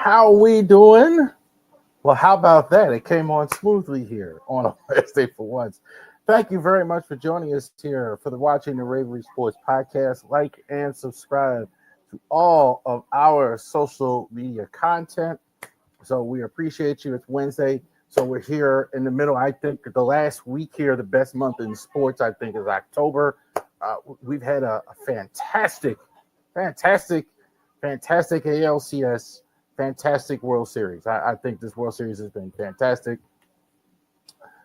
How we doing? Well, how about that? It came on smoothly here on a Wednesday for once. Thank you very much for joining us here for the Watching the Rivalry Sports podcast. Like and subscribe to all of our social media content. So we appreciate you. It's Wednesday. So we're here in the middle. I think the last week here, the best month in sports, I think, is October. We've had a fantastic ALCS, fantastic World Series. I think this World Series has been fantastic.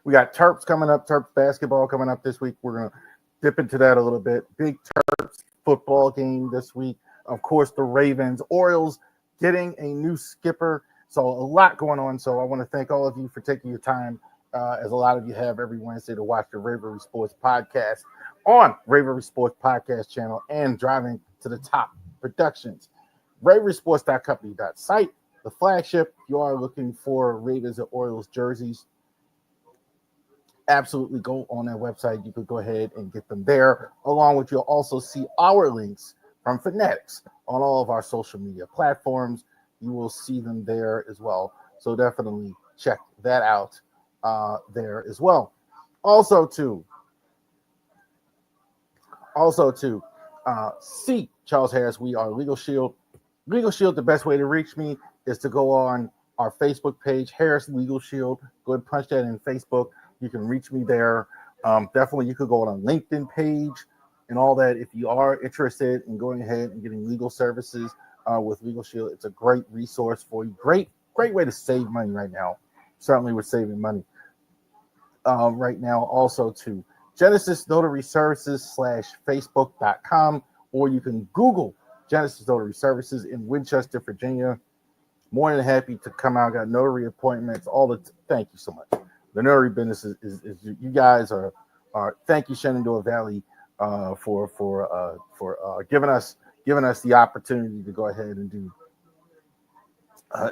We got Terps coming up, Terps basketball coming up this week. We're going to dip into that a little bit. Big Terps football game this week. Of course, the Ravens, Orioles getting a new skipper. So a lot going on. So I want to thank all of you for taking your time, as a lot of you have every Wednesday, to watch the Rivalry Sports podcast on Rivalry Sports Podcast channel and Driving to the Top Productions. RavenrySports.company.site, the flagship. If you are looking for Ravens and Orioles jerseys, absolutely go on that website. You could go ahead and get them there. Along with, you'll also see our links from Fanatics on all of our social media platforms. You will see them there as well. So definitely check that out there as well. Also to see Charles Harris. We are Legal Shield. Legal Shield, the best way to reach me is to go on our Facebook page, Harris Legal Shield. Go ahead and punch that in Facebook. You can reach me there. Definitely, you could go on a LinkedIn page and all that. If you are interested in going ahead and getting legal services with Legal Shield, it's a great resource for you. Great way to save money right now. Certainly, we're saving money right now. Also to Genesis Notary Services /Facebook.com, or you can Google Genesis Notary Services in Winchester, Virginia. More than happy to come out. Got notary appointments. Thank you so much. The notary business is you guys are. Thank you, Shenandoah Valley, for giving us the opportunity to go ahead and do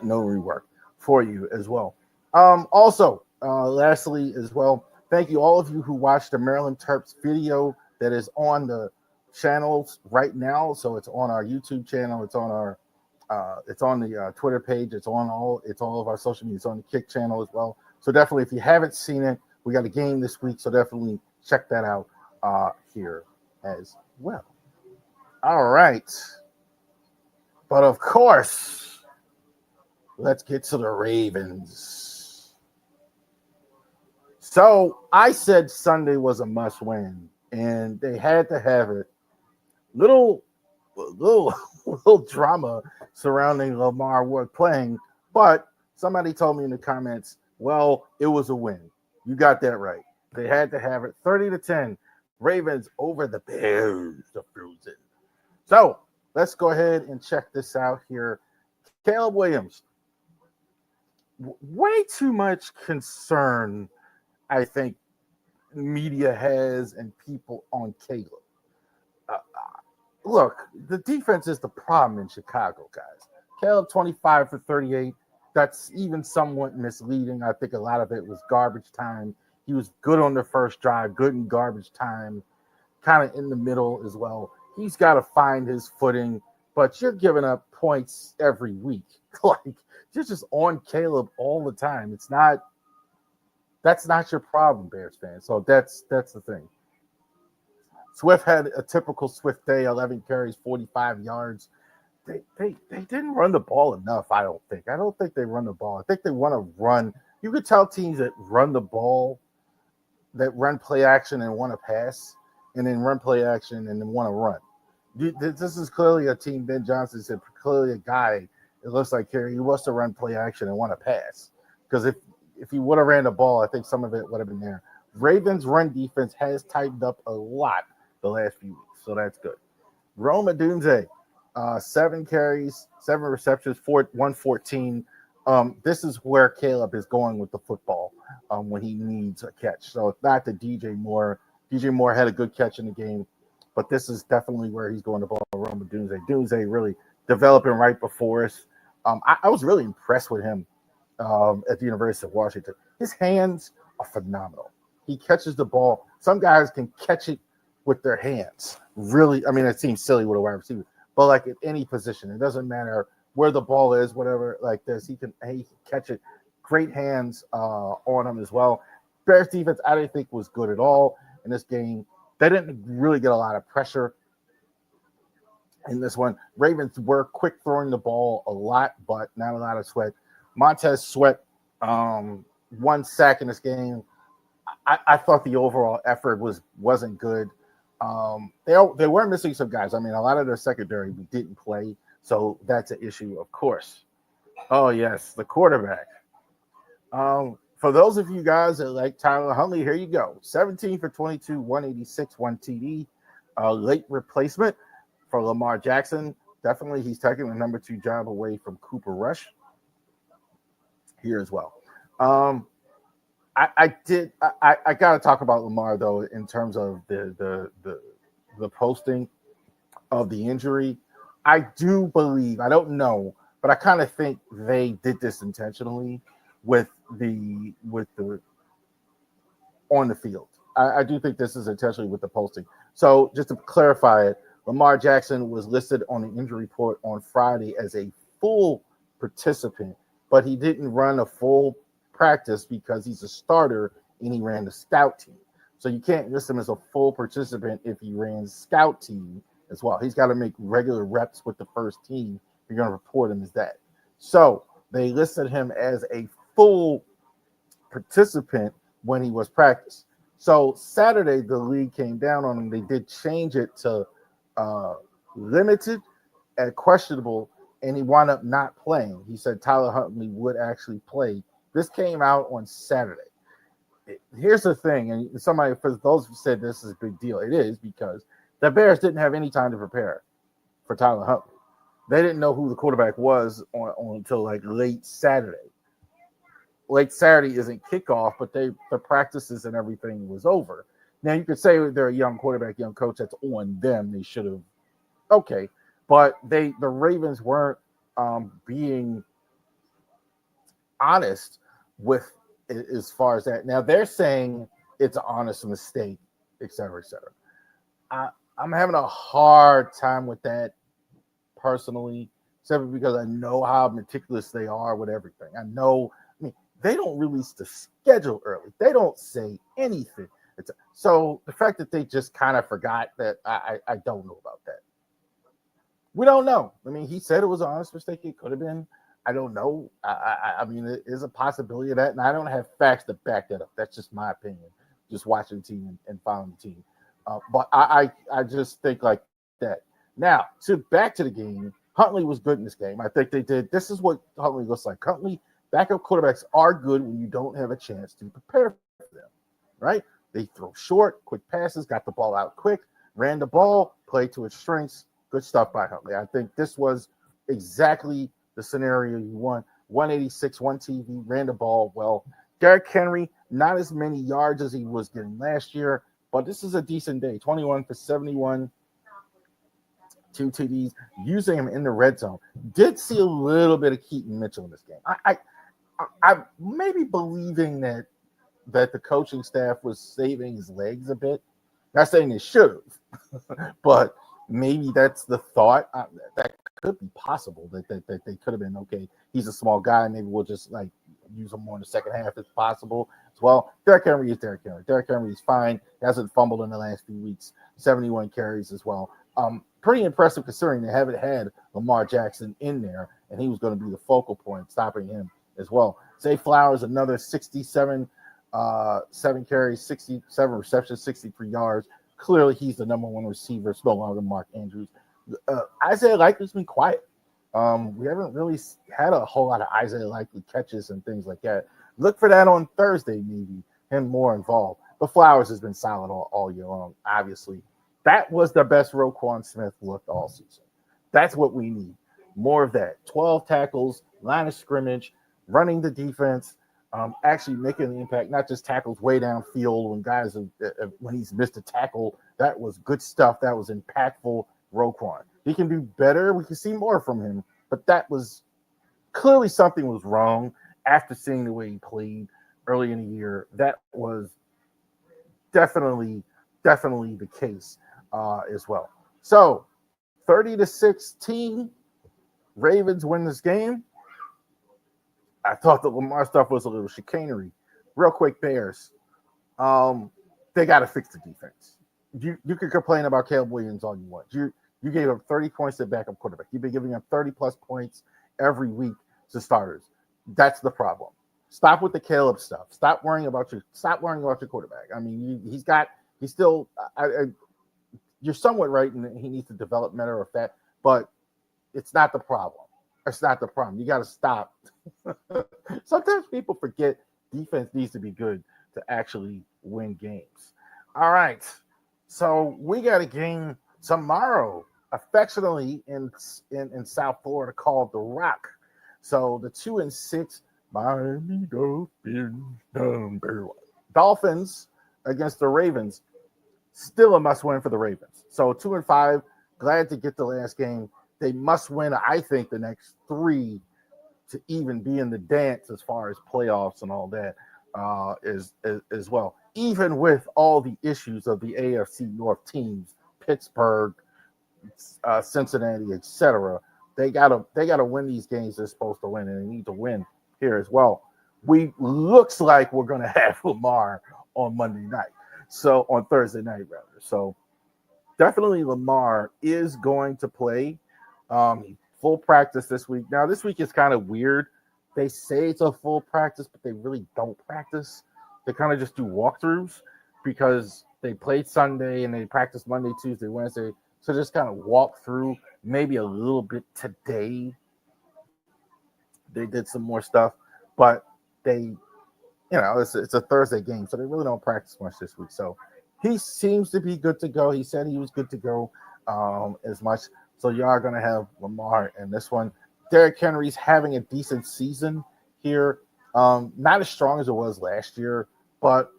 notary work for you as well. Lastly as well, thank you all of you who watched the Maryland Terps video that is on the channels right now. So it's on our YouTube channel. It's on our it's on the Twitter page. It's all of our social media. It's on the Kick channel as well. So definitely, if you haven't seen it, we got a game this week. So definitely check that out here as well. All right. But of course, let's get to the Ravens. So I said Sunday was a must win, and they had to have it. Little drama surrounding Lamar playing, but somebody told me in the comments, well, it was a win. You got that right. They had to have it. 30-10, Ravens over the Bears, the Frozen. So let's go ahead and check this out here. Caleb Williams, way too much concern, I think, media has and people on Caleb. Look, the defense is the problem in Chicago, guys. Caleb 25 for 38. That's even somewhat misleading. I think a lot of it was garbage time. He was good on the first drive, good in garbage time, kind of in the middle as well. He's got to find his footing, but you're giving up points every week. Like, you're just on Caleb all the time. That's not your problem, Bears fans. So that's the thing. Swift had a typical Swift day, 11 carries, 45 yards. They didn't run the ball enough, I don't think. I don't think they run the ball. I think they want to run. You could tell teams that run the ball, that run play action and want to pass, and then run play action and then want to run. This is clearly a team, Ben Johnson said, clearly a guy, it looks like here, he wants to run play action and want to pass. Because if he would have ran the ball, I think some of it would have been there. Ravens' run defense has tightened up a lot the last few weeks, so that's good. Rome Odunze, 7 carries, 7 receptions, 114. This is where Caleb is going with the football when he needs a catch. So it's not the DJ Moore. DJ Moore had a good catch in the game, but this is definitely where he's going the ball. Rome Odunze. Odunze really developing right before us. I was really impressed with him at the University of Washington. His hands are phenomenal. He catches the ball. Some guys can catch it with their hands. Really, I mean, it seems silly with a wide receiver, but like at any position, it doesn't matter where the ball is, whatever like this. He can catch it. Great hands on him as well. Bears defense, I didn't think was good at all in this game. They didn't really get a lot of pressure in this one. Ravens were quick throwing the ball a lot, but not a lot of Sweat. Montez Sweat, 1 sack in this game. I thought the overall effort wasn't good. They were missing some guys. I mean, a lot of their secondary didn't play, so that's an issue, of course. Oh yes, the quarterback. For those of you guys that like Tyler Huntley, here you go. 17 for 22, 186, 1 TD. Late replacement for Lamar Jackson. Definitely, he's taking the number 2 job away from Cooper Rush here as well. I got to talk about Lamar though in terms of the posting of the injury. I do believe, I don't know, but I kind of think they did this intentionally with the on the field. I do think this is intentionally with the posting. So just to clarify it, Lamar Jackson was listed on the injury report on Friday as a full participant, but he didn't run a full practice because he's a starter and he ran the scout team. So you can't list him as a full participant if he ran scout team as well. He's got to make regular reps with the first team. You're going to report him as that. So they listed him as a full participant when he was practiced. So Saturday, the league came down on him. They did change it to limited and questionable, and he wound up not playing. He said Tyler Huntley would actually play. This came out on Saturday. Here's the thing, and somebody, for those who said this is a big deal, it is because the Bears didn't have any time to prepare for Tyler Huntley. They didn't know who the quarterback was until like late Saturday. Late Saturday isn't kickoff, but the practices and everything was over. Now you could say they're a young quarterback, young coach. That's on them. They should have, okay, but the Ravens weren't being honest with as far as that. Now they're saying it's an honest mistake, et cetera, et cetera. I'm having a hard time with that personally, simply because I know how meticulous they are with everything. I mean, they don't release the schedule early. They don't say anything. So the fact that they just kind of forgot that, I don't know about that. We don't know. I mean, he said it was an honest mistake. It could have been. I don't know. I mean, it is a possibility of that, and I don't have facts to back that up. That's just my opinion, just watching the team and following the team. But I just think like that. Now, back to the game, Huntley was good in this game. I think they did. This is what Huntley looks like. Huntley, backup quarterbacks are good when you don't have a chance to prepare for them, right? They throw short, quick passes, got the ball out quick, ran the ball, played to its strengths. Good stuff by Huntley. I think this was exactly the scenario you want. 186, 1 TD, ran the ball well. Derrick Henry, not as many yards as he was getting last year, but this is a decent day. 21 for 71, 2 TDs, using him in the red zone. Did see a little bit of Keaton Mitchell in this game. I maybe believing that the coaching staff was saving his legs a bit. Not saying they should have, but maybe that's the thought. That could be possible that they could have been, okay, he's a small guy, maybe we'll just like use him more in the second half if possible as well. Derrick Henry is Derrick Henry. Derrick Henry is fine. He hasn't fumbled in the last few weeks. 71 carries as well. Pretty impressive considering they haven't had Lamar Jackson in there, and he was going to be the focal point, stopping him as well. Zay Flowers, another 67 7 carries, 67 receptions, 63 yards. Clearly, he's the number one receiver. It's no longer Mark Andrews. Isaiah Likely's been quiet. We haven't really had a whole lot of Isaiah Likely catches and things like that. Look for that on Thursday, maybe, him more involved. But Flowers has been solid all year long, obviously. That was the best Roquan Smith looked all season. That's what we need. More of that. 12 tackles, line of scrimmage, running the defense, actually making an impact, not just tackles way downfield when guys when he's missed a tackle. That was good stuff. That was impactful. Roquan, he can do better. We can see more from him, but that was clearly something was wrong after seeing the way he played early in the year. That was definitely the case as well. So 30-16, Ravens win this game. I thought the Lamar stuff was a little chicanery. Real quick, Bears. They got to fix the defense. You can complain about Caleb Williams all you want. You gave up 30 points to backup quarterback. You've been giving up 30-plus points every week to starters. That's the problem. Stop with the Caleb stuff. Stop worrying about your quarterback. I mean, he's still. You're somewhat right, and he needs to develop matter of fact, but it's not the problem. It's not the problem. You got to stop. Sometimes people forget defense needs to be good to actually win games. All right. So we got a game tomorrow, affectionately in South Florida, called The Rock. So the 2-6 Miami Dolphins against the Ravens. Still a must-win for the Ravens. So 2-5, glad to get the last game. They must win, I think, the next 3 to even be in the dance as far as playoffs and all that as well. Even with all the issues of the AFC North teams, Pittsburgh, Cincinnati, etc., they gotta win these games they're supposed to win, and they need to win here as well. Looks like we're gonna have Lamar on Monday night, so on Thursday night rather. So definitely Lamar is going to play. Full practice this week. Now, this week is kind of weird. They say it's a full practice, but they really don't practice. They kind of just do walkthroughs because they played Sunday and they practiced Monday, Tuesday, Wednesday. So just kind of walk through maybe a little bit today. They did some more stuff, but it's a Thursday game, so they really don't practice much this week. So he seems to be good to go. He said he was good to go as much. So you are going to have Lamar in this one. Derrick Henry's having a decent season here. Not as strong as it was last year, but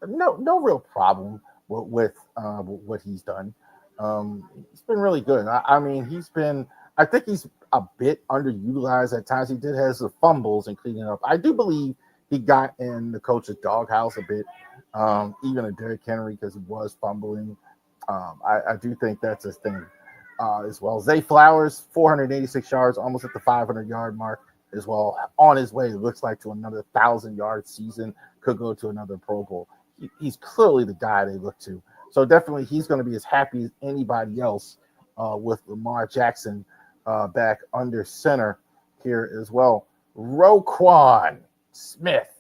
no real problem with what he's done. He's been really good. I think he's a bit underutilized at times. He did have some fumbles and cleaning up. I do believe he got in the coach's doghouse a bit, even a Derrick Henry, because he was fumbling. I do think that's his thing as well. Zay Flowers, 486 yards, almost at the 500-yard mark as well. On his way, it looks like, to another 1,000-yard season. Could go to another Pro Bowl. He's clearly the guy they look to. So definitely he's going to be as happy as anybody else with Lamar Jackson back under center here as well. Roquan Smith.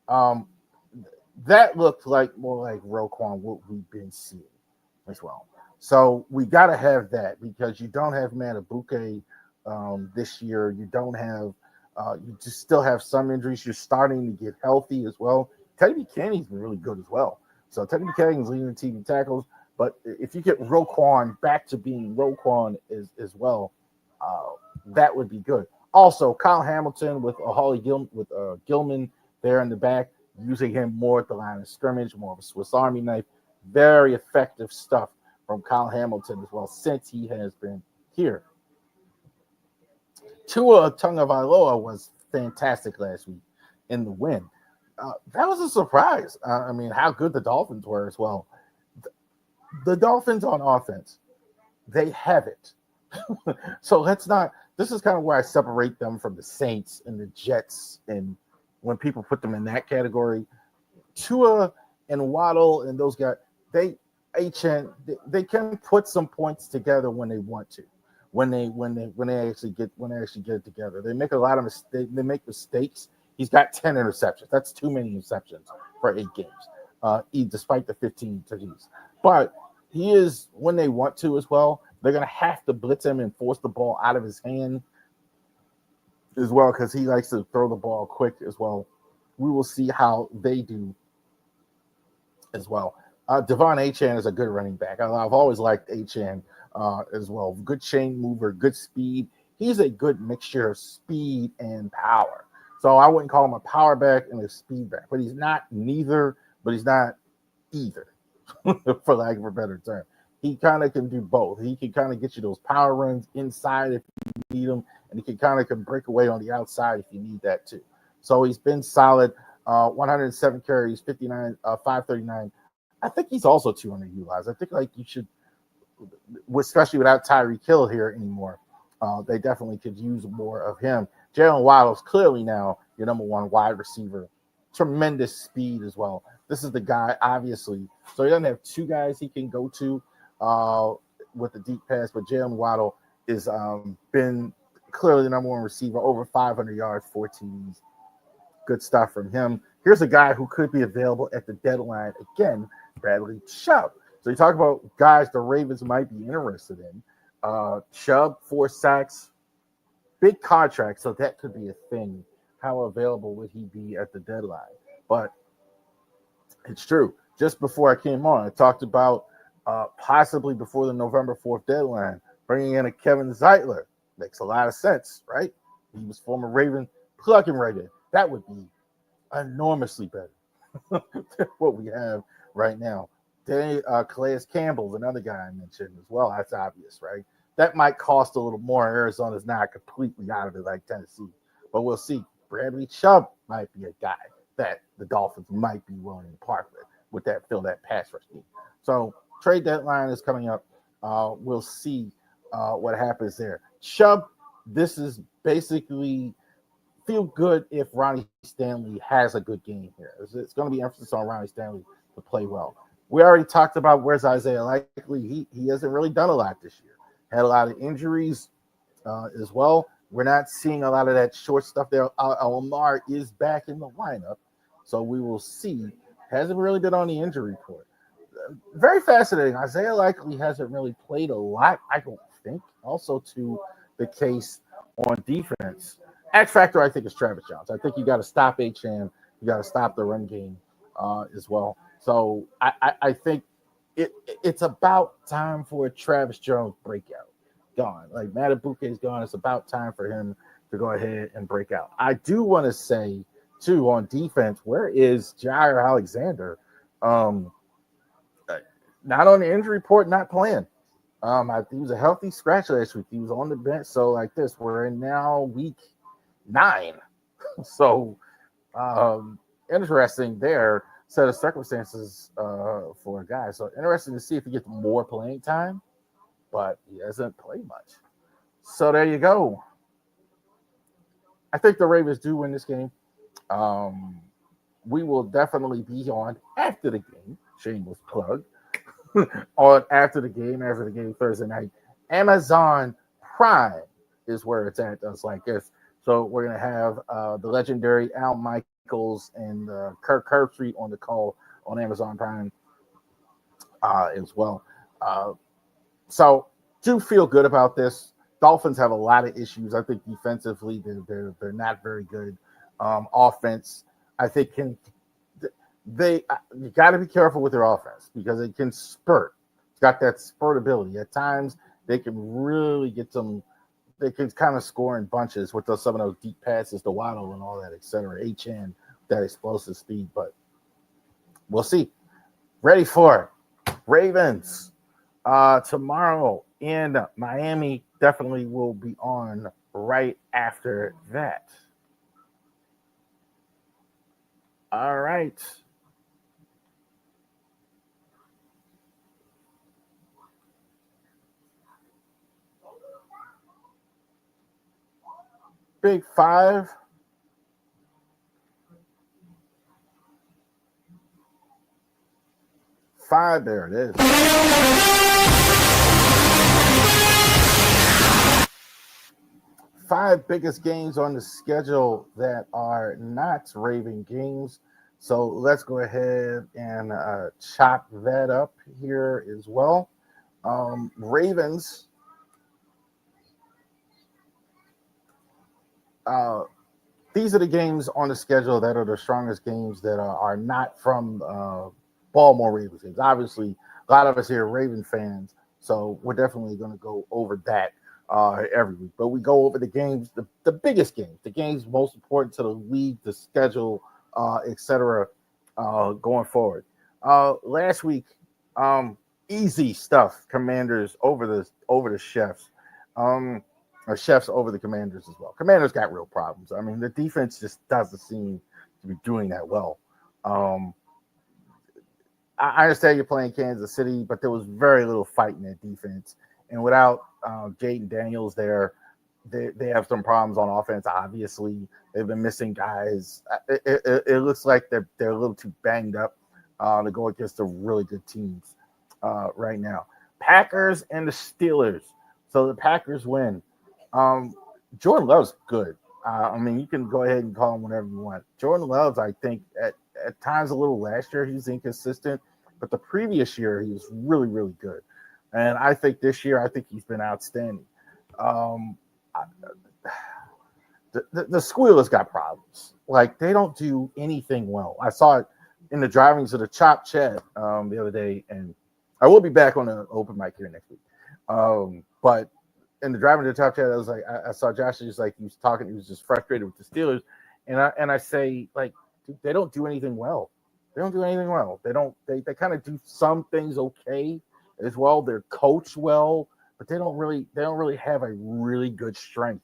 That looked more like Roquan, what we've been seeing as well. So we got to have that because you don't have Matabuke this year. You don't have you just still have some injuries. You're starting to get healthy as well. Teddy Buchanan's been really good as well. So Teddy Buchanan's leading the team in tackles. But if you get Roquan back to being Roquan as well, that would be good. Also, Kyle Hamilton with Gilman there in the back, using him more at the line of scrimmage, more of a Swiss Army knife. Very effective stuff from Kyle Hamilton as well since he has been here. Tua Tagovailoa was fantastic last week in the win. That was a surprise. How good the Dolphins were as well. The Dolphins on offense, they have it. So this is kind of where I separate them from the Saints and the Jets, and when people put them in that category. Tua and Waddle and those guys, they can put some points together when they want to, when they actually get it together. They make a lot of mistakes. They make mistakes. He's got 10 interceptions. That's too many interceptions for 8 games, despite the 15 touchdowns. But he is, when they want to as well, they're going to have to blitz him and force the ball out of his hand as well, because he likes to throw the ball quick as well. We will see how they do as well. Devon Achane is a good running back. I've always liked Achane as well. Good chain mover, good speed. He's a good mixture of speed and power. So I wouldn't call him a power back and a speed back, but he's not neither, but he's not either, for lack of a better term. He kind of can do both. He can kind of get you those power runs inside if you need them, and he can break away on the outside if you need that too. So he's been solid. 107 carries, 539. I think he's also too underutilized. I think you should, especially without Tyreek Hill here anymore. They definitely could use more of him. Jalen Waddle's clearly now your number one wide receiver. Tremendous speed as well. This is the guy, obviously. So he doesn't have two guys he can go to with the deep pass, but Jalen Waddle is been clearly the number one receiver, over 500 yards, 4 TDs. Good stuff from him. Here's a guy who could be available at the deadline again, Bradley Chubb. So you talk about guys the Ravens might be interested in. Chubb, 4 sacks, big contract, so that could be a thing. How available would he be at the deadline? But it's true. Just before I came on, I talked about possibly before the November 4th deadline, bringing in a Kevin Zeitler. Makes a lot of sense, right? He was former Raven. Plug him right in. That would be enormously better than what we have right now. Then Calais Campbell's another guy I mentioned as well. That's obvious, right? That might cost a little more. Arizona's not completely out of it like Tennessee, but we'll see. Bradley Chubb might be a guy that the Dolphins might be willing to part with that fill that pass rush need. So trade deadline is coming up. We'll see what happens there. Chubb, this is basically feel good if Ronnie Stanley has a good game here. It's going to be emphasis on Ronnie Stanley to play well. We already talked about where's Isaiah Likely. He hasn't really done a lot this year. Had a lot of injuries as well. We're not seeing a lot of that short stuff there. Lamar is back in the lineup, so we will see. Hasn't really been on the injury report. Very fascinating. Isaiah Likely hasn't really played a lot, I don't think. Also to the case on defense. X factor, I think, is Travis Jones. I think you got to stop Achane. You got to stop the run game as well. So I think it's about time for a Travis Jones breakout. Gone. Like Matabuke is gone. It's about time for him to go ahead and break out. I do want to say, too, on defense, where is Jair Alexander? Not on the injury report, not playing. He was a healthy scratch last week. He was on the bench. So like this, we're in now week 9. So interesting there set of circumstances for a guy. So interesting to see if he gets more playing time, but he hasn't played much. So there you go. I think the Ravens do win this game. We will definitely be on after the game. Shameless plug. On after the game Thursday night. Amazon Prime is where it's at. Just like this. So we're gonna have the legendary Al Michaels and Kirk Herbstreit on the call on Amazon Prime as well. So do feel good about this. Dolphins have a lot of issues. I think defensively they're not very good. Offense, I think you got to be careful with their offense because it can spurt. It's got that spurt ability. At times they can really get some. They can kind of score in bunches with some of those deep passes to Waddle and all that, etc. HN, that explosive speed. But we'll see. Ready for it. Ravens tomorrow in Miami. Definitely will be on right after that. All right. Big 5. There it is. 5 biggest games on the schedule that are not Raven games. So let's go ahead and chop that up here as well. Ravens. These are the games on the schedule that are the strongest games that are not from Baltimore Ravens games. Obviously, a lot of us here are Raven fans, so we're definitely going to go over that every week. But we go over the games, the biggest games, the games most important to the league, the schedule, etc. Going forward. Last week, easy stuff. Commanders over the Chefs. Or Chefs over the Commanders as well. Commanders got real problems. I mean, the defense just doesn't seem to be doing that well. I understand you're playing Kansas City, but there was very little fight in that defense. And without Jaden Daniels there, they have some problems on offense. Obviously, they've been missing guys. It looks like they're a little too banged up to go against the really good teams right now. Packers and the Steelers. So the Packers win. Jordan Love's good. I mean, you can go ahead and call him whatever you want. Jordan Love's, I think, at times a little last year, he was inconsistent, but the previous year, he was really, really good. And I think this year, I think he's been outstanding. Um, the Squealers got problems. Like, they don't do anything well. I saw it in the drivings of the Chop Chat the other day, and I will be back on the open mic here next week. But in the driving to the Chop Chat, I was like, I saw Josh, he was like, he was talking, he was just frustrated with the Steelers. And I say, like, dude, they don't do anything well. They don't do anything well. They kind of do some things okay as well. They're coached well, but they don't really have a really good strength.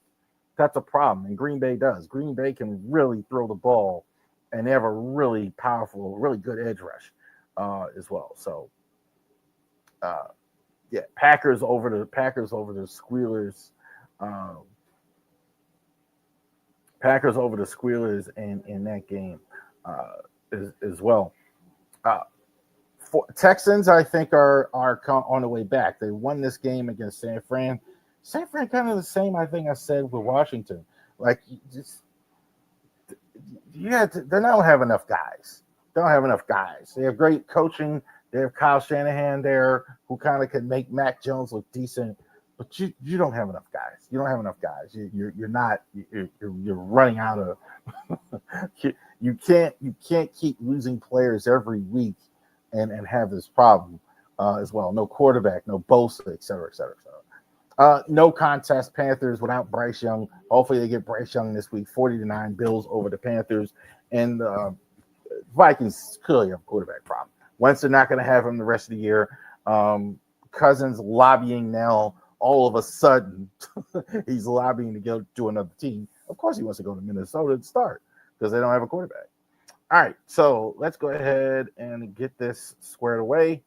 That's a problem. And Green Bay does. Green Bay can really throw the ball, and they have a really powerful, really good edge rush as well. So yeah, Packers over the Squealers. Packers over the Squealers in that game as well. Texans, I think, are on the way back. They won this game against San Fran. San Fran kind of the same, I think I said with Washington. Like, they don't have enough guys. They don't have enough guys. They have great coaching. They have Kyle Shanahan there who kind of can make Mac Jones look decent, but you don't have enough guys. You don't have enough guys. You're running out of. you can't keep losing players every week and have this problem as well. No quarterback, no Bosa, et cetera, et cetera, et cetera. No contest, Panthers without Bryce Young. Hopefully they get Bryce Young this week. 40-9 Bills over the Panthers, and Vikings clearly have a quarterback problem. Wentz, they're not going to have him the rest of the year. Cousins lobbying now. All of a sudden, he's lobbying to go to another team. Of course, he wants to go to Minnesota to start because they don't have a quarterback. All right, so let's go ahead and get this squared away.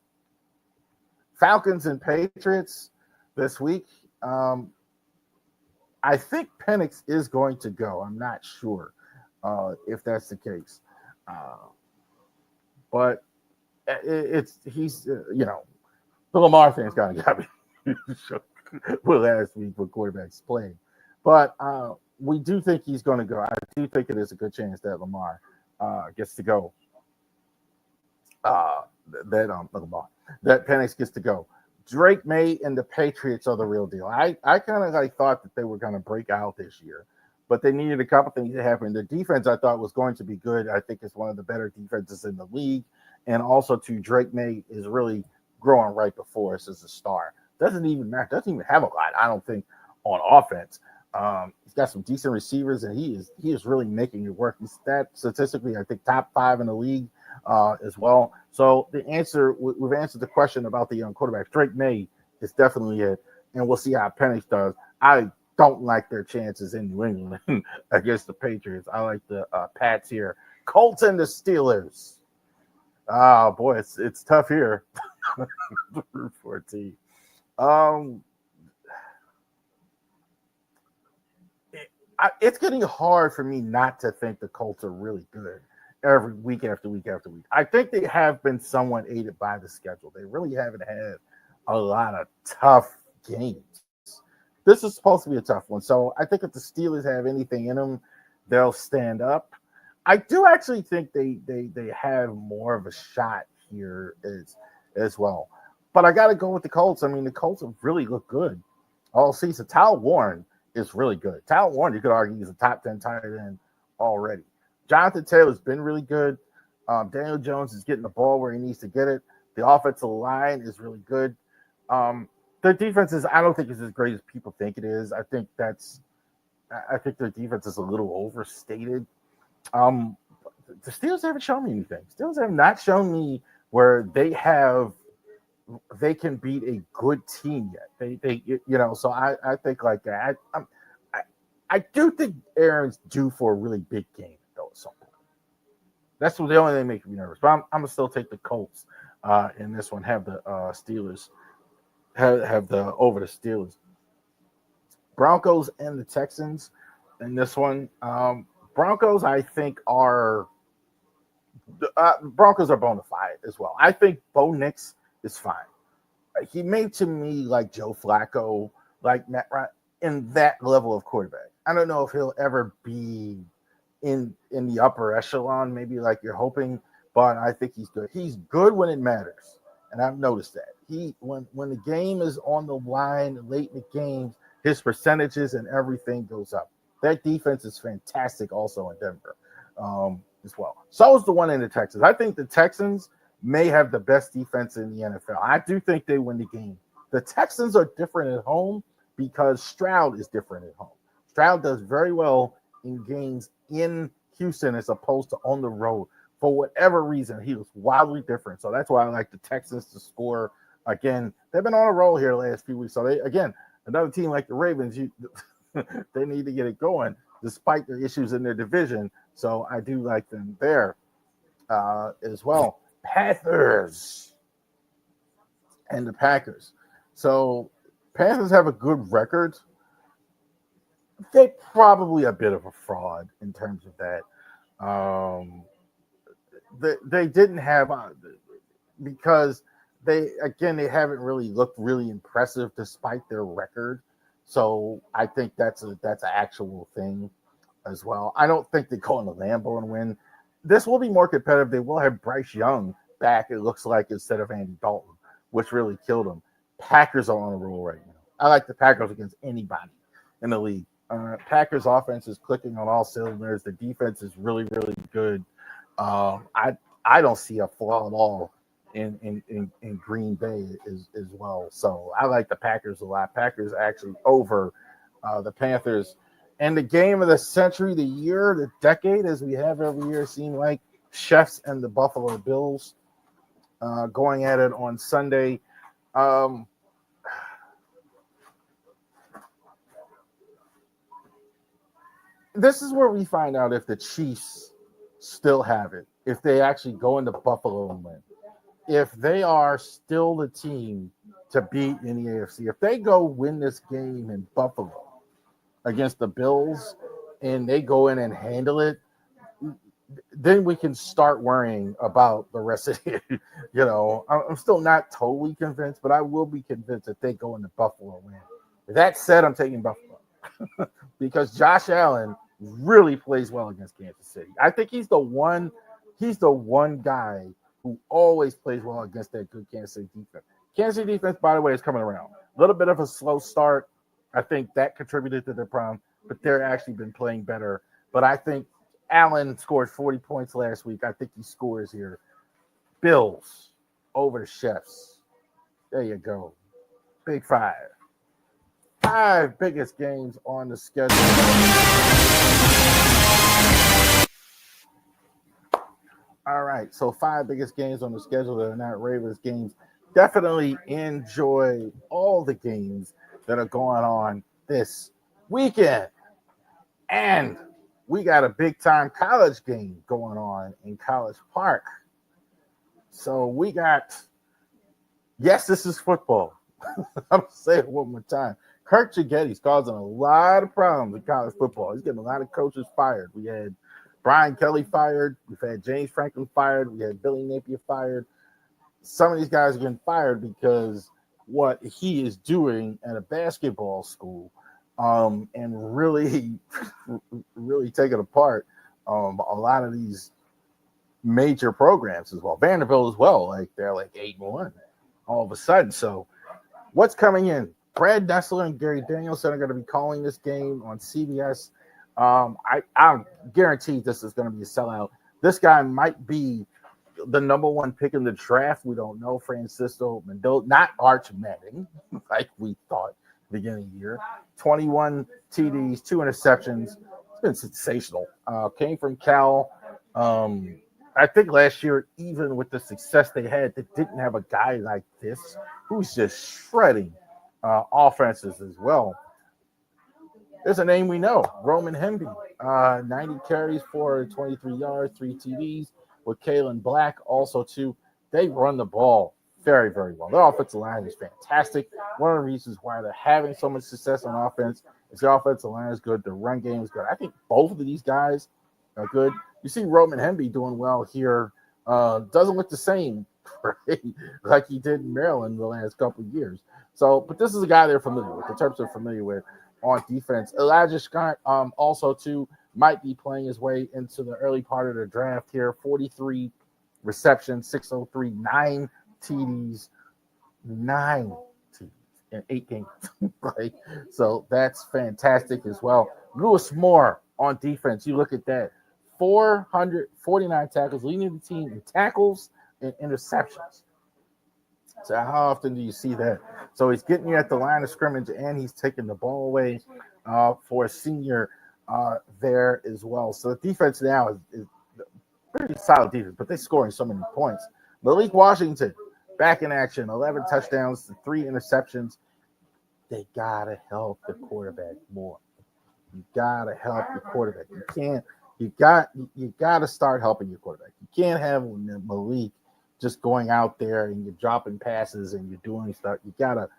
Falcons and Patriots this week. I think Penix is going to go. I'm not sure if that's the case. But he's the Lamar thing's kind of got me. Well, last week with quarterbacks playing, but we do think he's going to go. I do think it is a good chance that Lamar gets to go. That Penix gets to go. Drake May and the Patriots are the real deal. I kind of thought that they were going to break out this year, but they needed a couple things to happen. The defense I thought was going to be good. I think it's one of the better defenses in the league, and also Drake May is really growing right before us as a star. Doesn't even have a lot, I don't think, on offense. He's got some decent receivers, and he is really making it work. He's statistically, I think, top 5 in the league as well. So we've answered the question about the young quarterback. Drake May is definitely it, and we'll see how Penix does. I don't like their chances in New England against the Patriots. I like the Pats here. Colts and the Steelers. Oh boy, it's tough here. Root for a team. It's getting hard for me not to think the Colts are really good every week after week after week. I think they have been somewhat aided by the schedule. They really haven't had a lot of tough games. This is supposed to be a tough one. So I think if the Steelers have anything in them, they'll stand up. I do actually think they have more of a shot here as well. But I got to go with the Colts. I mean, the Colts have really looked good all season. Tyler Warren is really good. Tyler Warren, you could argue, he's a top 10 tight end already. Jonathan Taylor's been really good. Daniel Jones is getting the ball where he needs to get it. The offensive line is really good. Their defense I don't think is as great as people think it is. I think their defense is a little overstated. The Steelers haven't shown me anything. Steelers have not shown me where they can beat a good team yet. So I think like that. I do think Aaron's due for a really big game though at some point. That's the only thing making me nervous. But I'm gonna still take the Colts in this one. Have the Steelers have the over the Steelers. Broncos and the Texans in this one. Broncos, I think, are Broncos are bona fide as well. I think Bo Nix is fine. He made to me like Joe Flacco, like Matt Ryan, in that level of quarterback. I don't know if he'll ever be in the upper echelon, maybe like you're hoping, but I think he's good. He's good when it matters, and I've noticed that. When the game is on the line late in the game, his percentages and everything goes up. That defense is fantastic also in Denver as well. So is the one in the Texans. I think the Texans may have the best defense in the NFL. I do think they win the game. The Texans are different at home because Stroud is different at home. Stroud does very well in games in Houston as opposed to on the road. For whatever reason, he was wildly different. So that's why I like the Texans to score. Again, they've been on a roll here the last few weeks. So they, again, another team like the Ravens, they need to get it going despite the issues in their division. So I do like them there as well. Panthers and the Packers. So Panthers have a good record. They're probably a bit of a fraud in terms of that. They didn't have because they haven't really looked really impressive despite their record. So I think that's an actual thing as well. I don't think they go in the Lambeau and win. This will be more competitive. They will have Bryce Young back, it looks like, instead of Andy Dalton, which really killed them. Packers are on a roll right now. I like the Packers against anybody in the league. Packers offense is clicking on all cylinders. The defense is really, really good. I don't see a flaw at all in Green Bay as well. So I like the Packers a lot. Packers actually over the Panthers. And the game of the century, the year, the decade, as we have every year, seem like Chiefs and the Buffalo Bills going at it on Sunday. This is where we find out if the Chiefs still have it, if they actually go into Buffalo and win, if they are still the team to beat in the AFC. If they go win this game in Buffalo against the Bills and they go in and handle it, then we can start worrying about the rest of the I'm still not totally convinced, but I will be convinced that they go into Buffalo and win. That said, I'm taking Buffalo because Josh Allen really plays well against Kansas City. I think he's the one guy who always plays well against that good Kansas City defense. Kansas City defense, by the way, is coming around. A little bit of a slow start. I think that contributed to their problem, but they're actually been playing better. But I think Allen scored 40 points last week. I think he scores here. Bills over the Chiefs. There you go. Big five. 5 biggest games on the schedule. All right, so 5 biggest games on the schedule that are not Ravens games. Definitely enjoy all the games that are going on this weekend. And we got a big-time college game going on in College Park. So we got, yes, this is football. I'm going to say it one more time. Kirk Jaggetti's causing a lot of problems in college football. He's getting a lot of coaches fired. We had Brian Kelly fired. We've had James Franklin fired. We had Billy Napier fired. Some of these guys have been fired because what he is doing at a basketball school and really, really taking apart a lot of these major programs as well. Vanderbilt as well. Like they're like 8-1 all of a sudden. So what's coming in? Brad Nessler and Gary Danielson are going to be calling this game on CBS. I'm guaranteed this is going to be a sellout. This guy might be the number 1 pick in the draft. We don't know. Francisco Mendoza, not Arch Manning, like we thought at the beginning of the year. 21 TDs, 2 interceptions. It's been sensational. Came from Cal. I think last year, even with the success they had, they didn't have a guy like this who's just shredding offenses as well. There's a name we know, Roman Hemby. 90 carries for 23 yards, 3 TDs with Kalen Black also too. They run the ball very, very well. Their offensive line is fantastic. One of the reasons why they're having so much success on offense The offensive line is good. The run game is good. I think both of these guys are good. You see Roman Hemby doing well here. Doesn't look the same, right? Like he did in Maryland the last couple of years. So, but this is a guy they're familiar with. The Terps are familiar with on defense. Elijah Scott also too might be playing his way into the early part of the draft here. 43 receptions, 603, 9 TDs, 9 TDs in 8 games. Right? So that's fantastic as well. Lewis Moore on defense. You look at that. 449 tackles, leading the team in tackles and interceptions. So how often do you see that? So he's getting you at the line of scrimmage and he's taking the ball away for a senior there as well. So the defense now is pretty solid defense, but they're scoring so many points. Malik Washington back in action, 11 touchdowns, 3 interceptions. They gotta help the quarterback more. You gotta help your quarterback. You got to start helping your quarterback. You can't have Malik just going out there and you're dropping passes and you're doing stuff. You gotta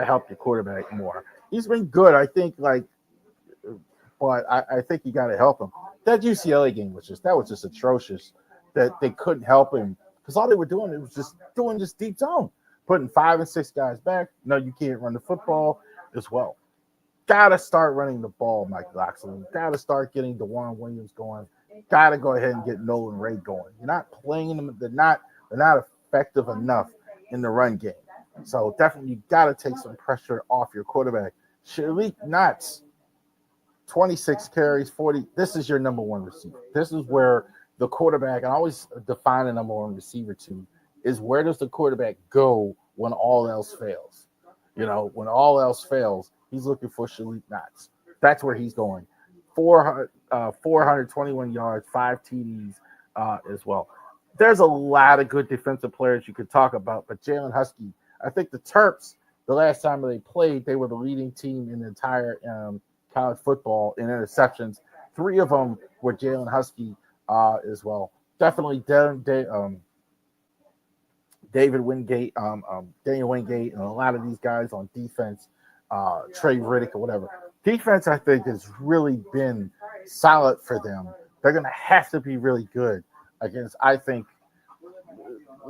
help your quarterback more. He's been good, I think. But I think you got to help him. That UCLA game was just atrocious. That they couldn't help him because all they were doing was just doing this deep zone, putting 5 and 6 guys back. No, you can't run the football as well. Gotta start running the ball, Mike Loxley. Gotta start getting DeJuan Williams going. Gotta go ahead and get Nolan Ray going. You're not playing them. They're not effective enough in the run game. So definitely you gotta take some pressure off your quarterback. Shalik Knox, 26 carries, 40. This is your number one receiver. This is where the quarterback, I always define a number one receiver to, is where does the quarterback go when all else fails? When all else fails, he's looking for Shalik Knox. That's where he's going. 421 yards, 5 TDs as well. There's a lot of good defensive players you could talk about, but Jalen Husky, I think the Terps, the last time they played, they were the leading team in the entire college football in interceptions. 3 of them were Jalen Husky as well. Definitely David Wingate, Daniel Wingate, and a lot of these guys on defense, Trey Riddick or whatever. Defense, I think, has really been solid for them. They're going to have to be really good against, I think,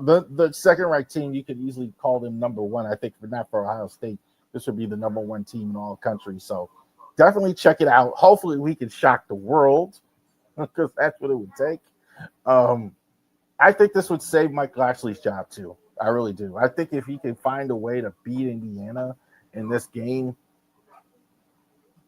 the second-ranked team. You could easily call them number one. I think, but not for Ohio State. This would be the number one team in all country. So definitely check it out. Hopefully we can shock the world because that's what it would take. I think this would save Mike Lashley's job too. I really do. I think if he can find a way to beat Indiana in this game,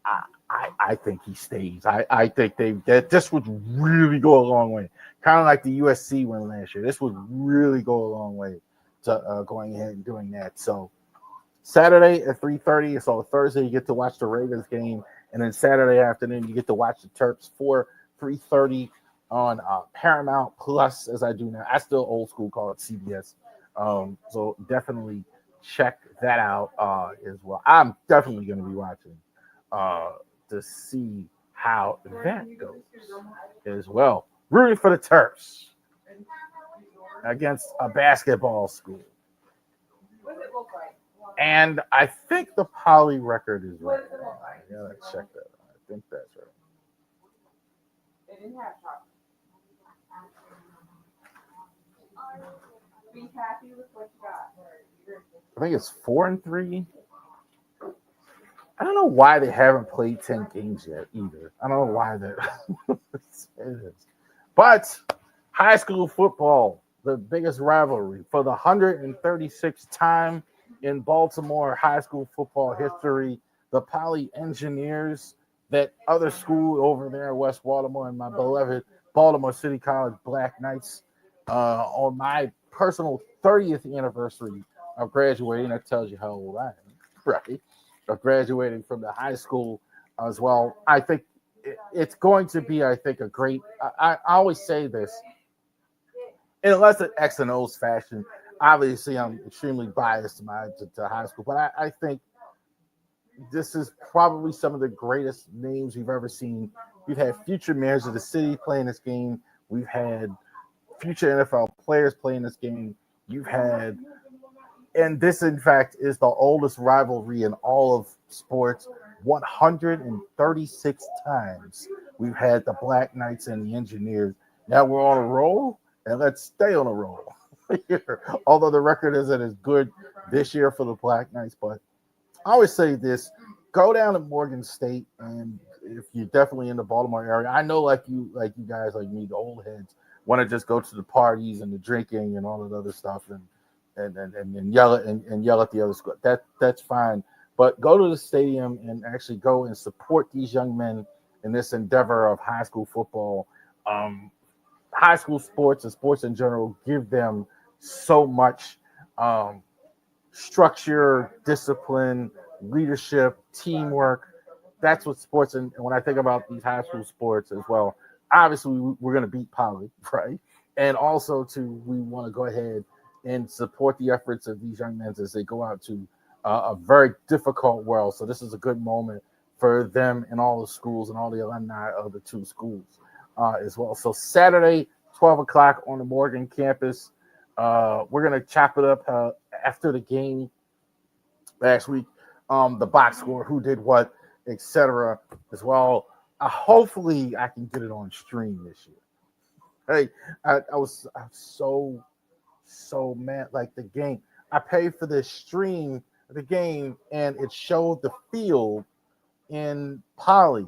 I think he stays. I think that this would really go a long way. Kind of like the USC win last year. This would really go a long way to going ahead and doing that. So Saturday at 3:30. So Thursday you get to watch the Ravens game, and then Saturday afternoon you get to watch the Terps for 3:30 on Paramount Plus, as I do now. I still old school call it CBS. So definitely check that out as well. I'm definitely going to be watching to see how that goes as well. Rooting for the Terps against a basketball school. And I think the Poly record is right. I gotta check that. I think that's right. They didn't have chocolate. Be happy with what you got. I think it's 4-3. I don't know why they haven't played 10 games yet either. I don't know why that is. But high school football, the biggest rivalry for the 136th time in Baltimore high school football history, the Poly Engineers, that other school over there in West Baltimore, and my beloved Baltimore City College Black Knights, on my personal 30th anniversary of graduating. That tells you how old I am, right? Of graduating from the high school as well. I think it's going to be, I think, a great, I always say this, unless it's X and O's fashion. Obviously, I'm extremely biased to high school, but I think this is probably some of the greatest names we've ever seen. We've had future mayors of the city playing this game. We've had future NFL players playing this game. You've had, and this, in fact, is the oldest rivalry in all of sports. 136 times we've had the Black Knights and the Engineers. Now we're on a roll, and let's stay on a roll. Although the record isn't as good this year for the Black Knights, but I always say this: go down to Morgan State, and if you're definitely in the Baltimore area, I know like you guys, like me, the old heads, want to just go to the parties and the drinking and all that other stuff, and yell at the other school. That's fine, but go to the stadium and actually go and support these young men in this endeavor of high school football. High school sports and sports in general give them so much structure, discipline, leadership, teamwork. That's what sports, and when I think about these high school sports as well, obviously we're going to beat Poly, right? And also we want to go ahead and support the efforts of these young men as they go out to a very difficult world. So this is a good moment for them and all the schools and all the alumni of the two schools as well. So Saturday, 12 o'clock on the Morgan campus. We're going to chop it up after the game last week, the box score, who did what, etc. as well. Hopefully I can get it on stream this year. Hey, I was so mad. Like the game, I paid for the stream of the game, and it showed the field in Poly,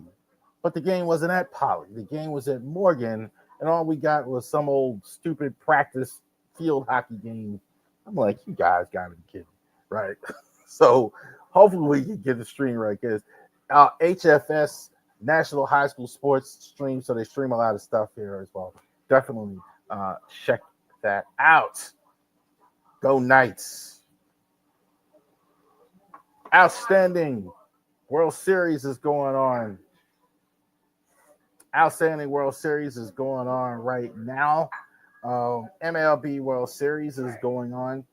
but the game wasn't at Poly. The game was at Morgan, and all we got was some old stupid practice field hockey game. I'm like, you guys got to be kidding, right? So hopefully we can get the stream right, because HFS, National High School Sports stream, so they stream a lot of stuff here as well. Definitely check that out. Go Knights. Outstanding World Series is going on. Outstanding World Series is going on right now. MLB World Series is going on.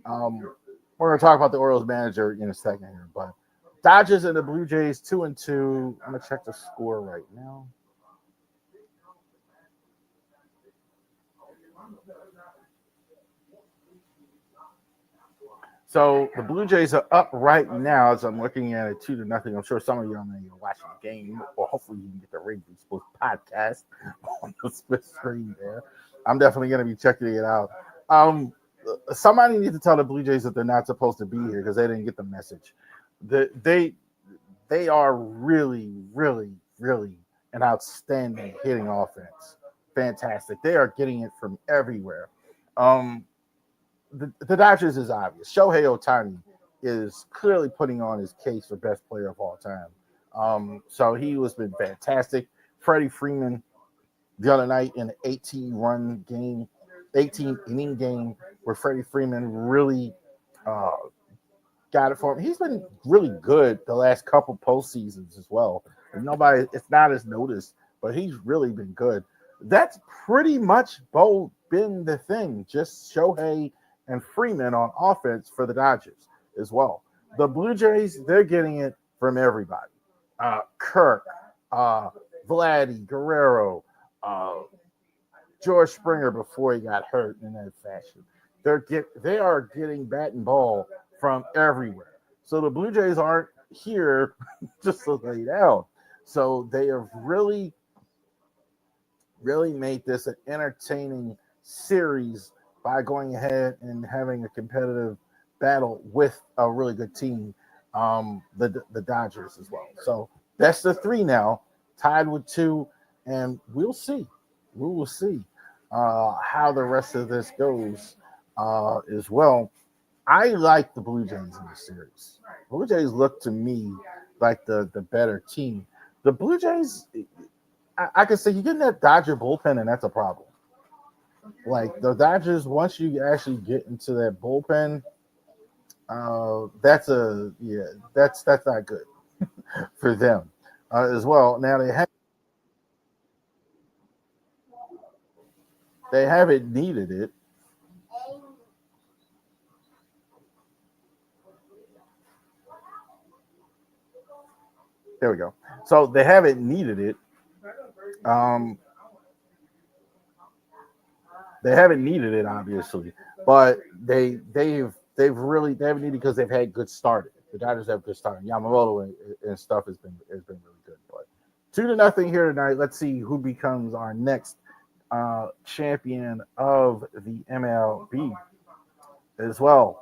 We're going to talk about the Orioles manager in a second here, but Dodgers and the Blue Jays 2-2. I'm going to check the score right now. So the Blue Jays are up right now as I'm looking at it 2-0. I'm sure some of you are watching the game, or hopefully you can get the Rivalry Sports podcast on the split screen there. I'm definitely going to be checking it out. Somebody needs to tell the Blue Jays that they're not supposed to be here because they didn't get the message. They are really, really, really an outstanding hitting offense. Fantastic. They are getting it from everywhere. The Dodgers is obvious. Shohei Ohtani is clearly putting on his case for best player of all time. So he has been fantastic. Freddie Freeman the other night in an 18-run game, 18-inning game where Freddie Freeman really got it for him. He's been really good the last couple postseasons as well. And it's not as noticed, but he's really been good. That's pretty much both been the thing. Just Shohei and Freeman on offense for the Dodgers as well. The Blue Jays, they're getting it from everybody. Kirk, Vladdy, Guerrero, George Springer before he got hurt in that fashion. They are getting bat and ball from everywhere. So the Blue Jays aren't here just to lay down. So they have really, really made this an entertaining series by going ahead and having a competitive battle with a really good team, the Dodgers as well. So that's the 3 now, tied with 2, and we'll see. We will see how the rest of this goes as well. I like the Blue Jays in the series. Blue Jays look to me like the better team. The Blue Jays, I can say you're getting that Dodger bullpen, and that's a problem. Like the Dodgers, once you actually get into that bullpen, that's not good for them as well. Now they haven't needed it. There we go. So they haven't needed it. They haven't needed it, obviously, but they haven't needed because they've had good starting. the Dodgers have good starting. Yamamoto and stuff has been really good. But 2-0 here tonight. Let's see who becomes our next champion of the MLB as well.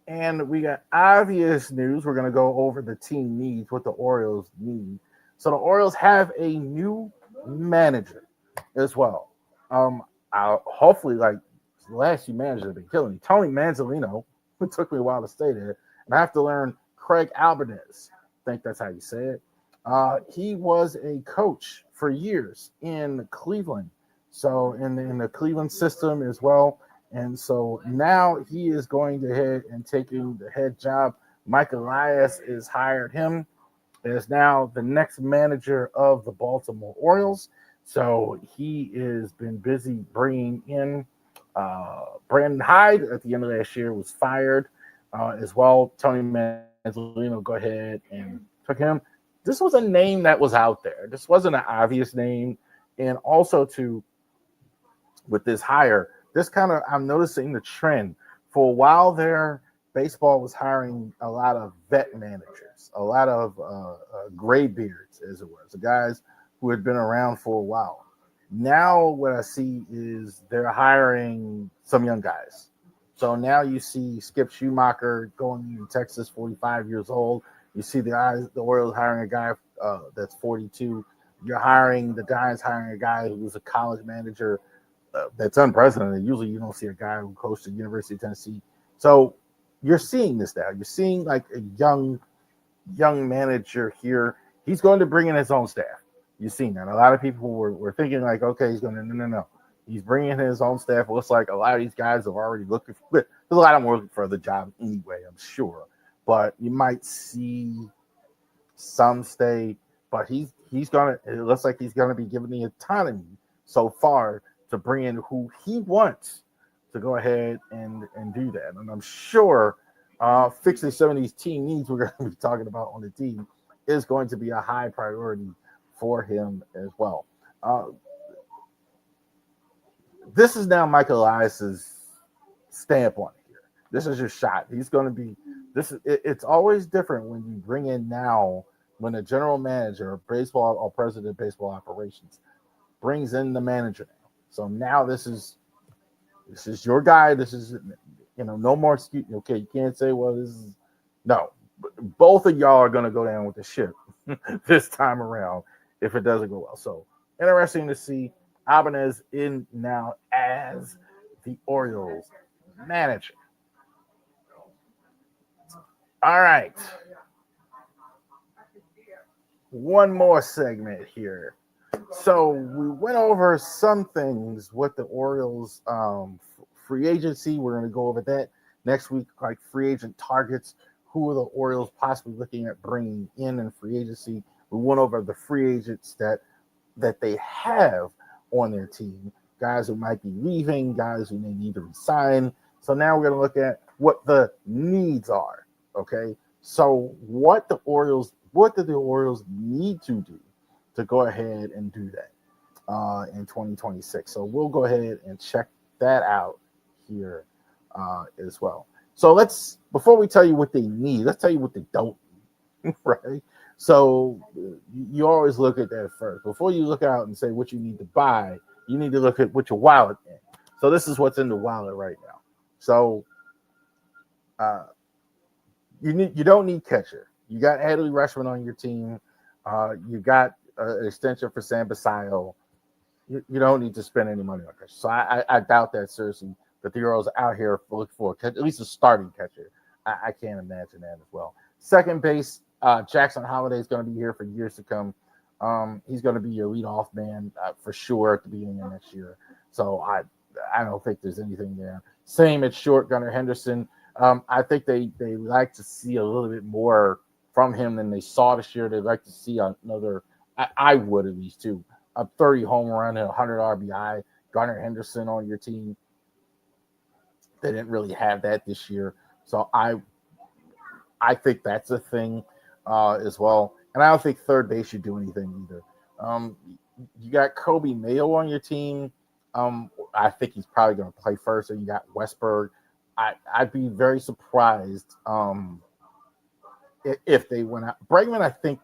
And we got obvious news. We're going to go over the team needs, what the Orioles need. So the Orioles have a new manager as well. Hopefully, like the last few managers have been killing me. Tony Manzolino, it took me a while to stay there. And I have to learn Craig Albanese. I think that's how you say it. He was a coach for years in Cleveland. So in the Cleveland system as well. And so now he is going to head and taking the head job. Mike Elias has hired him as now the next manager of the Baltimore Orioles. So he has been busy bringing in Brandon Hyde at the end of last year was fired as well. Tony Manzolino go ahead and took him. This was a name that was out there. This wasn't an obvious name. And also with this hire, I'm noticing the trend. For a while there, baseball was hiring a lot of vet managers, a lot of graybeards, as it were, the guys who had been around for a while. Now what I see is they're hiring some young guys. So now you see Skip Schumacher going to Texas, 45 years old. You see the Orioles hiring a guy that's 42. The guys hiring a guy who was a college manager. That's unprecedented. Usually you don't see a guy who coached at the University of Tennessee. So you're seeing this now. You're seeing like a young manager here. He's going to bring in his own staff. You've seen that. A lot of people were thinking like, okay, he's going to, no. He's bringing in his own staff. It looks like a lot of these guys are already looking for it. There's a lot of them looking for the job anyway, I'm sure. But you might see some stay. But it looks like he's going to be given the autonomy so far to bring in who he wants to go ahead and do that. And I'm sure fixing some of these team needs we're going to be talking about on the team is going to be a high priority for him as well. This is now Michael Elias's stamp on it here. This is your shot. He's going to be it's always different when you bring in now when a general manager, baseball or president of baseball operations brings in the manager. So now this is your guy. This is, no more excuse. Okay, you can't say, well, this is no. Both of y'all are going to go down with the ship this time around if it doesn't go well. So interesting to see Albanese in now as the Orioles manager. All right. One more segment here. So we went over some things with the Orioles free agency. We're going to go over that next week, like free agent targets. Who are the Orioles possibly looking at bringing in free agency? We went over the free agents that they have on their team, guys who might be leaving, guys who may need to resign. So now we're going to look at what the needs are. Okay, so what do the Orioles need to do to go ahead and do that in 2026? So we'll go ahead and check that out here as well. So before we tell you what they need, let's tell you what they don't need, right? So you always look at that first. Before you look out and say what you need to buy, you need to look at what your wallet is. So this is what's in the wallet right now. So you don't need catcher. You got Adley Rutschman on your team. You got an extension for Sam Basayo. You don't need to spend any money on catcher. So I doubt that seriously that the Orioles are out here looking for at least a starting catcher. I can't imagine that as well. Second base, Jackson Holliday is going to be here for years to come. He's going to be your leadoff man for sure at the beginning of next year. So I don't think there's anything there. Same at short, Gunnar Henderson. I think they like to see a little bit more from him than they saw this year. They'd like to see another, I would at least too, a 30 home run and 100 RBI. Gunnar Henderson on your team. They didn't really have that this year. So I think that's a thing as well. And I don't think third base should do anything either. You got Kobe Mayo on your team. I think he's probably going to play first. So you got Westberg I'd be very surprised if they went out. Bregman, I think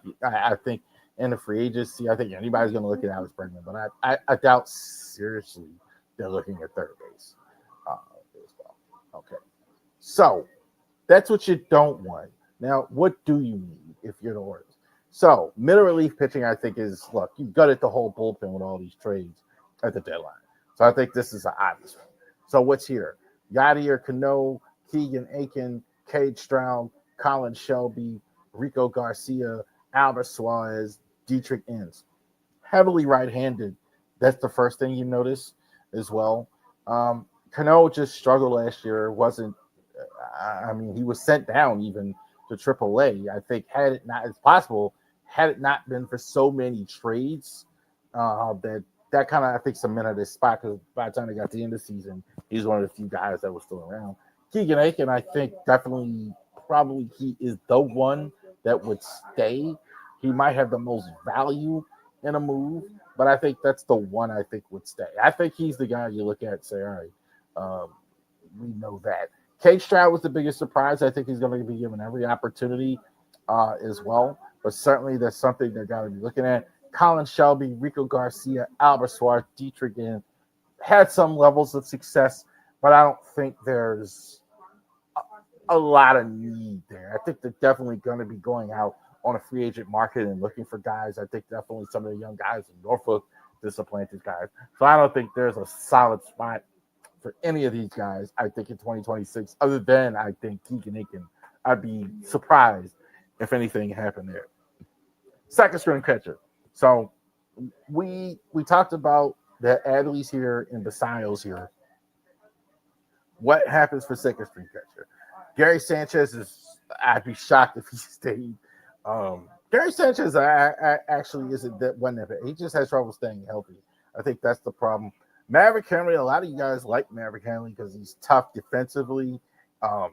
in the free agency, I think anybody's going to look at Alex Bregman, but I doubt seriously they're looking at third base as well. Okay, so that's what you don't want. Now, what do you need if you're the Orioles? So, middle relief pitching, I think, is look, you gutted the whole bullpen with all these trades at the deadline. So, I think this is an obvious one. So, what's here? Yadier Cano, Keegan Aiken, Cade Stroud, Colin Shelby, Rico Garcia, Albert Suarez, Dietrich Enns. Heavily right handed. That's the first thing you notice as well. Cano just struggled last year. Wasn't, I mean, he was sent down even to AAA. I think had it not, it's possible, had it not been for so many trades, that kind of, I think, cemented his spot because by the time they got to the end of the season, he's one of the few guys that was still around. Keegan Aiken, I think, definitely, probably he is the one that would stay. He might have the most value in a move, but I think that's the one I think would stay. I think he's the guy you look at and say, all right, we know that. Cade Stroud was the biggest surprise. I think he's going to be given every opportunity as well, but certainly there's something they're going to be looking at. Colin Shelby, Rico Garcia, Albert Suarez, Dietrich Enns had some levels of success, but I don't think there's a lot of need there. I think they're definitely going to be going out on a free agent market and looking for guys. I think definitely some of the young guys in Norfolk disappoint these guys. So I don't think there's a solid spot for any of these guys, I think, in 2026, other than I think Keegan Aiken. I'd be surprised if anything happened there. Second string catcher. So we talked about the Adleys here and the Siles here. What happens for second string catcher? Gary Sanchez I'd be shocked if he stayed. Gary Sanchez actually isn't that one of it. He just has trouble staying healthy. I think that's the problem. Maverick Henry, a lot of you guys like Maverick Henry because he's tough defensively. It's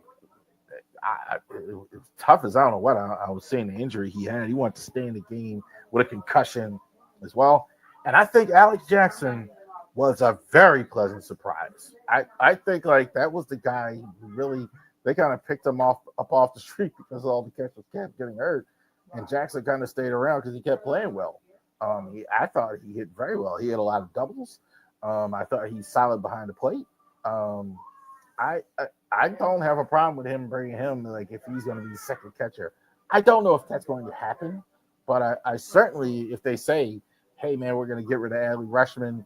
tough as I don't know what. I was saying the injury he had. He wanted to stay in the game with a concussion as well. And I think Alex Jackson was a very pleasant surprise. I think like that was the guy who really, they kind of picked him up off the street because all the catchers kept getting hurt. And Jackson kind of stayed around because he kept playing well. I thought he hit very well. He had a lot of doubles. I thought he's solid behind the plate. I don't have a problem with him bringing him, like, if he's going to be the second catcher. I don't know if that's going to happen, but I certainly, if they say, hey, man, we're going to get rid of Adley Rutschman,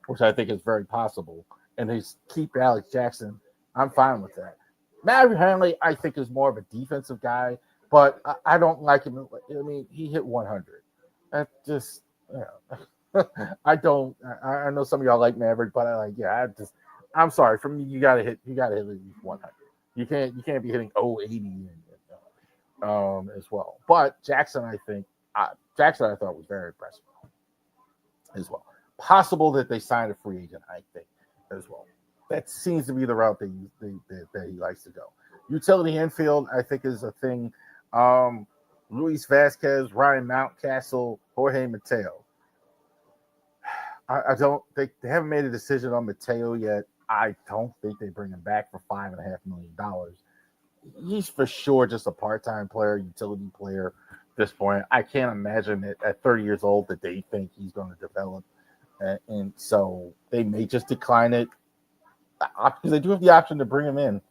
which I think is very possible, and they keep Alex Jackson, I'm fine with that. Maverick Henley, I think, is more of a defensive guy, but I don't like him. I mean, he hit 100. That just, I don't. I know some of y'all like Maverick, but I'm sorry. For me, you gotta hit at least 100. You can't be hitting 080 as well. But Jackson, I thought was very impressive as well. Possible that they signed a free agent, I think, as well. That seems to be the route that he likes to go. Utility infield, I think, is a thing. Luis Vasquez, Ryan Mountcastle, Jorge Mateo. I don't think they haven't made a decision on Mateo yet. I don't think they bring him back for $5.5 million. He's for sure just a part-time player, utility player at this point. I can't imagine that at 30 years old that they think he's going to develop. And so they may just decline it because they do have the option to bring him in.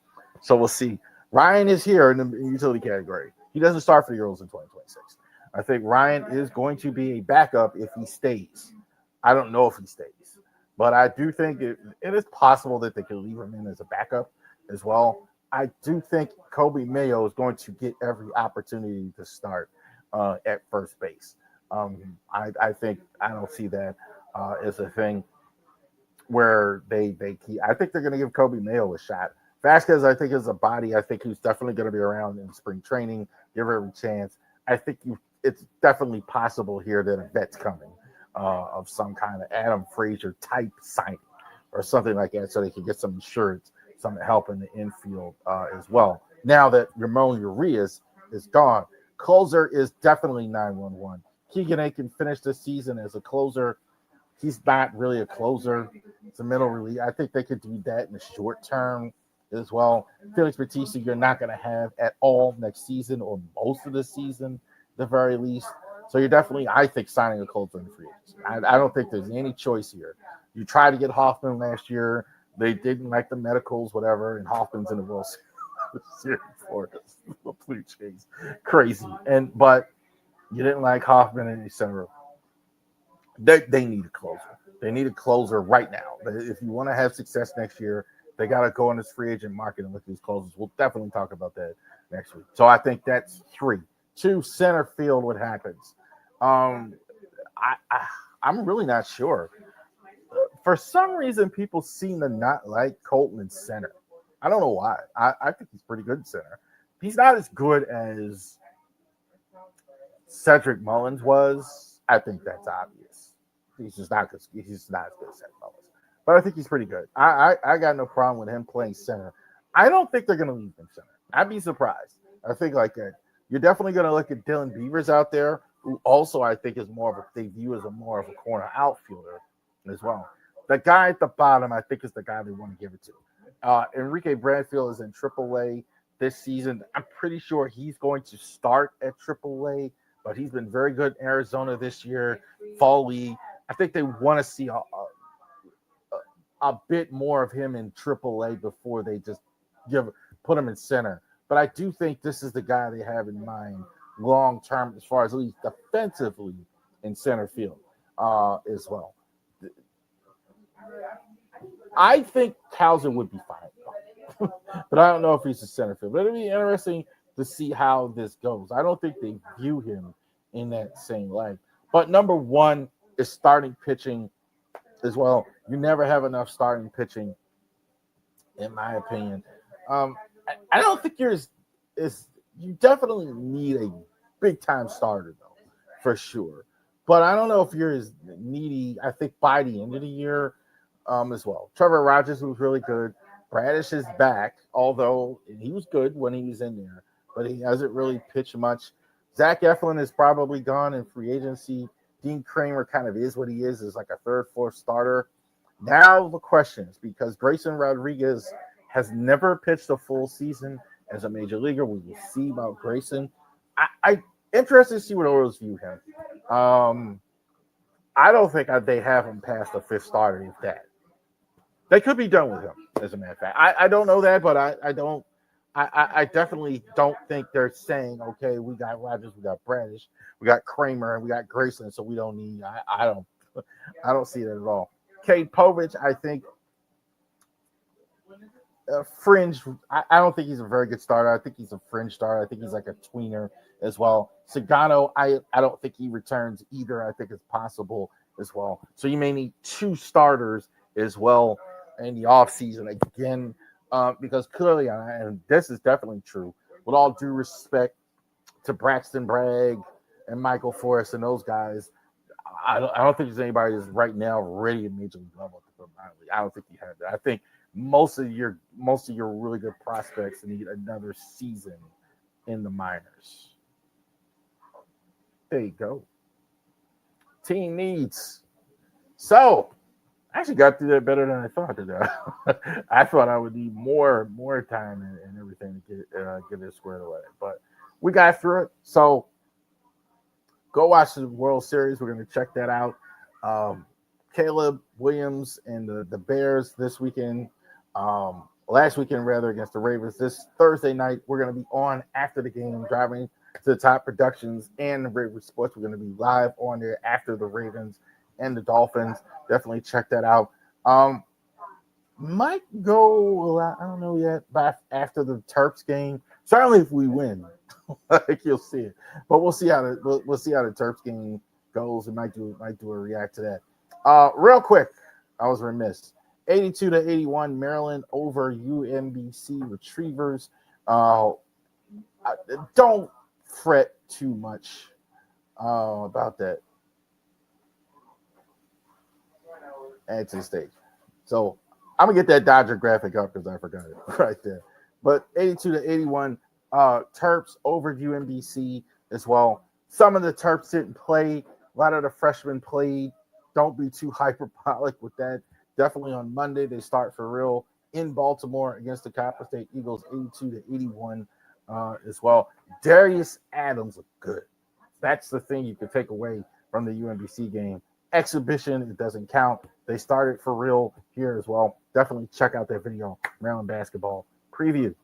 So we'll see. Ryan is here in the utility category. He doesn't start for the Orioles in 2026. I think Ryan is going to be a backup if he stays. I don't know if he stays, but I do think it is possible that they could leave him in as a backup as well. I do think Kobe Mayo is going to get every opportunity to start at first base. I think I don't see that as a thing where they keep. I think they're going to give Kobe Mayo a shot. Vasquez, I think, is a body. I think he's definitely going to be around in spring training. Give her every chance. I think it's definitely possible here that a vet's coming of some kind of Adam Frazier type signing or something like that, so they can get some insurance, some help in the infield as well. Now that Ramon Urias is gone, closer is definitely 911. Keegan Aiken finished this season as a closer. He's not really a closer. It's a middle relief. I think they could do that in the short term as well. Felix Batista, you're not going to have at all next season or most of the season, the very least. So you're definitely, I think, signing a closer in the free agency. I don't think there's any choice here. You tried to get Hoffman last year. They didn't like the medicals, whatever, and Hoffman's in the World Series for the Blue Jays. Crazy. But you didn't like Hoffman in December. They need a closer. They need a closer right now. If you want to have success next year, they got to go in this free agent market and look at these closers. We'll definitely talk about that next week. So I think that's 3. 2, center field, what happens? I'm really not sure. For some reason, people seem to not like Colton in center. I don't know why. I think he's pretty good in center. He's not as good as Cedric Mullins was. I think that's obvious. He's just not good. He's just not as good as Cedric Mullins. But I think he's pretty good. I got no problem with him playing center. I don't think they're going to leave him center. I'd be surprised. I think like you're definitely going to look at Dylan Beavers out there, who also I think is more of they view as more of a corner outfielder as well. The guy at the bottom, I think, is the guy they want to give it to. Enrique Bradfield is in AAA this season. I'm pretty sure he's going to start at AAA, but he's been very good in Arizona this year, fall league. I think they want to see a bit more of him in AAA before they just put him in center. But I do think this is the guy they have in mind long term, as far as at least defensively in center field as well. I think Townsend would be fine, but I don't know if he's a center field. But it'll be interesting to see how this goes. I don't think they view him in that same light. But number 1 is starting pitching as well. You never have enough starting pitching, in my opinion. I don't think you definitely need a big time starter though, for sure. But I don't know if you're as needy. I think by the end of the year, as well. Trevor Rogers was really good. Bradish is back, although he was good when he was in there, but he hasn't really pitched much. Zach Eflin is probably gone in free agency. Dean Kramer kind of is what he is like a 3rd, 4th starter. Now the question is, because Grayson Rodriguez has never pitched a full season as a major leaguer, we will see about Grayson. I interested to see what Orioles view him. I don't think they have him past the 5th starter, if that. They could be done with him, as a matter of fact. I don't know that, but I definitely don't think they're saying, okay, we got Rogers, we got Bradish, we got Kramer, and we got Grayson, so we don't need. I don't see that at all. Cade Povich, I think fringe. I don't think he's a very good starter. I think he's a fringe starter. I think he's like a tweener as well. Sagano, I don't think he returns either. I think it's possible as well. So you may need 2 starters as well in the offseason again, because clearly, and this is definitely true, with all due respect to Braxton Bragg and Michael Forrest and those guys, I don't think there's anybody that's right now ready at major league level to put minor league. I don't think you have that. I think most of your really good prospects need another season in the minors. There you go. Team needs. So I actually got through that better than I thought today. I thought I would need more time and everything to get it squared away, but we got through it. So go watch the World Series. We're going to check that out. Caleb Williams and the Bears this weekend. Last weekend, rather, against the Ravens. This Thursday night, we're going to be on after the game, driving to the Top Productions and Ravens Sports. We're going to be live on there after the Ravens and the Dolphins. Definitely check that out. Might go, I don't know yet, but after the Terps game. Certainly, if we win, like you'll see it. But we'll see how the Terps game goes. We might do a react to that. Real quick, I was remiss. 82-81, Maryland over UMBC Retrievers. Don't fret too much about that. Add to the stage. So I'm gonna get that Dodger graphic up because I forgot it right there. But 82-81, Terps over UMBC as well. Some of the Terps didn't play. A lot of the freshmen played. Don't be too hyperbolic with that. Definitely on Monday they start for real in Baltimore against the Copper State Eagles, 82-81 as well. Darius Adams looked good. That's the thing you could take away from the UMBC game. Exhibition, it doesn't count. They started for real here as well. Definitely check out that video, Maryland basketball preview.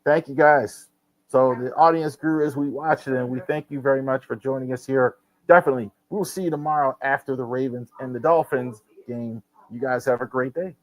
Thank you, guys. So the audience grew as we watched it, and we thank you very much for joining us here. Definitely, we'll see you tomorrow after the Ravens and the Dolphins game. You guys have a great day.